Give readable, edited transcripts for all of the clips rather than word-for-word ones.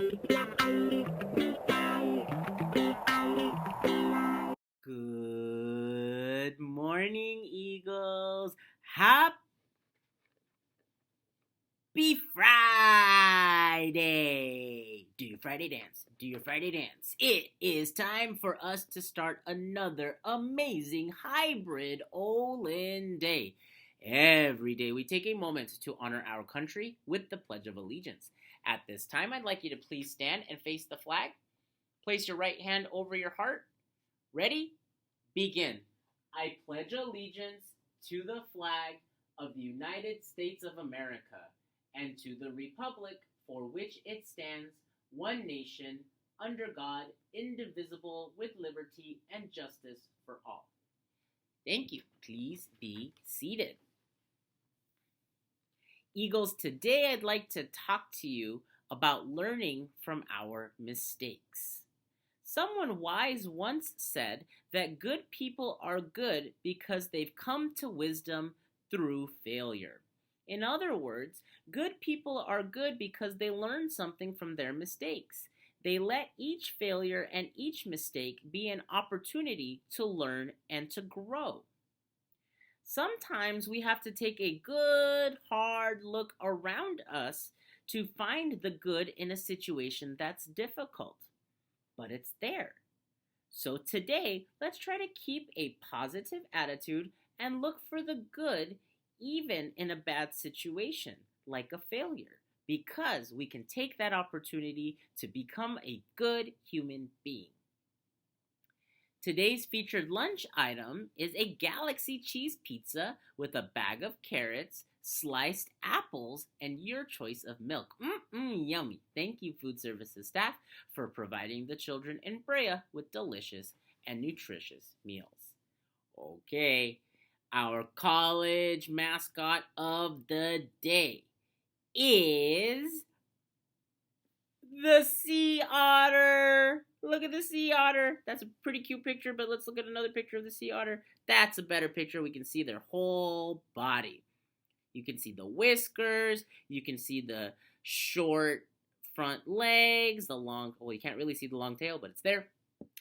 Good morning, Eagles. Happy Friday! Do your Friday dance. Do your Friday dance. It is time for us to start another amazing hybrid Olin Day. Every day we take a moment to honor our country with the Pledge of Allegiance. At this time, I'd like you to please stand and face the flag. Place your right hand over your heart. Ready? Begin. I pledge allegiance to the flag of the United States of America and to the republic for which it stands, one nation, under God, indivisible, with liberty and justice for all. Thank you. Please be seated. Eagles, today I'd like to talk to you about learning from our mistakes. Someone wise once said that good people are good because they've come to wisdom through failure. In other words, good people are good because they learn something from their mistakes. They let each failure and each mistake be an opportunity to learn and to grow. Sometimes we have to take a good, hard look around us to find the good in a situation that's difficult. But it's there. So today, let's try to keep a positive attitude and look for the good even in a bad situation, like a failure, because we can take that opportunity to become a good human being. Today's featured lunch item is a Galaxy cheese pizza with a bag of carrots, sliced apples, and your choice of milk. Yummy. Thank you, food services staff, for providing the children in Brea with delicious and nutritious meals. Okay, our college mascot of the day is the sea otter. Look at the sea otter. That's a pretty cute picture, but let's look at another picture of the sea otter. That's a better picture. We can see their whole body. You can see the whiskers. You can see the short front legs, the long, well, you can't really see the long tail, but it's there.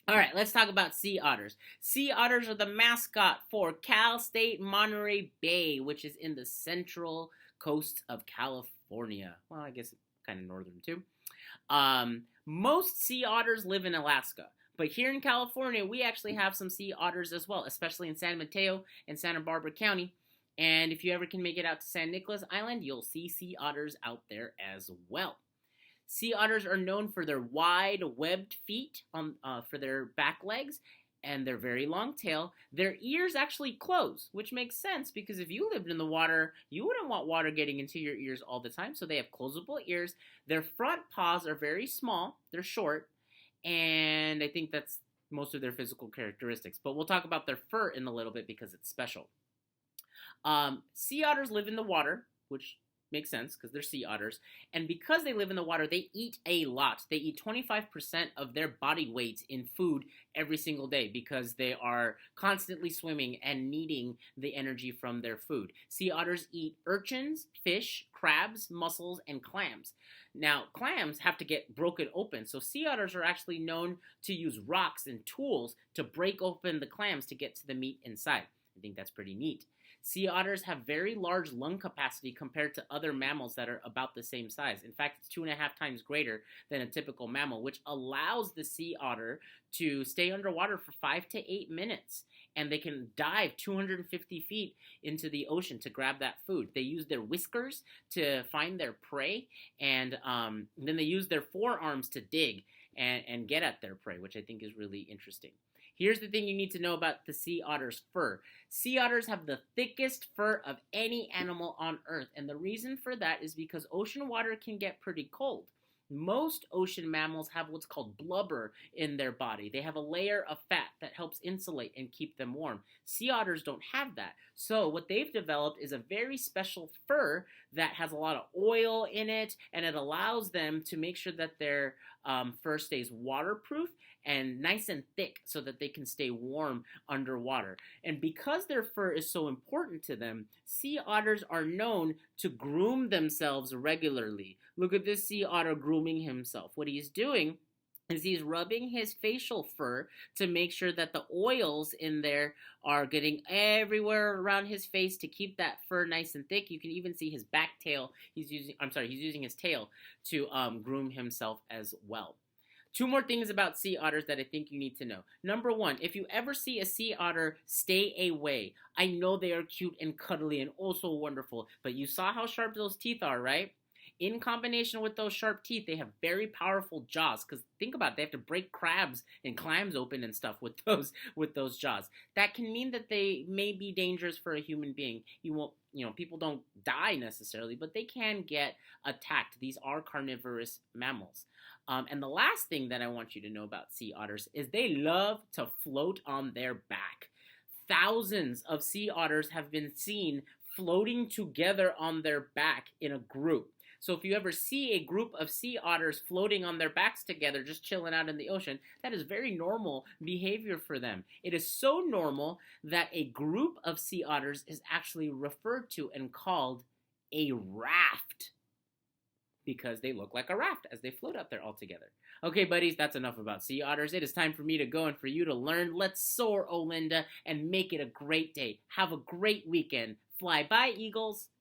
All right, let's talk about sea otters. Sea otters are the mascot for Cal State Monterey Bay, which is in the central coast of California. Well, I guess kind of northern too. Most sea otters live in Alaska, but here in California, we actually have some sea otters as well, especially in San Mateo and Santa Barbara County. And if you ever can make it out to San Nicolas Island, you'll see sea otters out there as well. Sea otters are known for their wide, webbed feet for their back legs and their very long tail. Their ears actually close, which makes sense because if you lived in the water, you wouldn't want water getting into your ears all the time, so they have closable ears. Their front paws are very small, they're short, and I think that's most of their physical characteristics. But we'll talk about their fur in a little bit because it's special. Sea otters live in the water, which makes sense because they're sea otters. And because they live in the water, they eat a lot. They eat 25% of their body weight in food every single day because they are constantly swimming and needing the energy from their food. Sea otters eat urchins, fish, crabs, mussels, and clams. Now, clams have to get broken open, so sea otters are actually known to use rocks and tools to break open the clams to get to the meat inside. I think that's pretty neat. Sea otters have very large lung capacity compared to other mammals that are about the same size. In fact, it's 2.5 times greater than a typical mammal, which allows the sea otter to stay underwater for 5 to 8 minutes. And they can dive 250 feet into the ocean to grab that food. They use their whiskers to find their prey, and then they use their forearms to dig and get at their prey, which I think is really interesting. Here's the thing you need to know about the sea otter's fur. Sea otters have the thickest fur of any animal on Earth, and the reason for that is because ocean water can get pretty cold. Most ocean mammals have what's called blubber in their body. They have a layer of fat that helps insulate and keep them warm. Sea otters don't have that. So what they've developed is a very special fur that has a lot of oil in it, and it allows them to make sure that their fur stays waterproof and nice and thick so that they can stay warm underwater. And because their fur is so important to them, sea otters are known to groom themselves regularly. Look at this sea otter grooming grooming himself. What he's doing is he's rubbing his facial fur to make sure that the oils in there are getting everywhere around his face to keep that fur nice and thick. You can even see his back tail. He's using his tail to groom himself as well. Two more things about sea otters that I think you need to know. Number one, if you ever see a sea otter, stay away. I know they are cute and cuddly and also wonderful, but you saw how sharp those teeth are, right? In combination with those sharp teeth, they have very powerful jaws. Because think about it, they have to break crabs and clams open and stuff with those jaws. That can mean that they may be dangerous for a human being. People don't die necessarily, but they can get attacked. These are carnivorous mammals. And the last thing that I want you to know about sea otters is they love to float on their back. Thousands of sea otters have been seen floating together on their back in a group. So if you ever see a group of sea otters floating on their backs together, just chilling out in the ocean, that is very normal behavior for them. It is so normal that a group of sea otters is actually referred to and called a raft, because they look like a raft as they float out there all together. Okay, buddies, that's enough about sea otters. It is time for me to go and for you to learn. Let's soar, Olinda, and make it a great day. Have a great weekend. Fly by, eagles.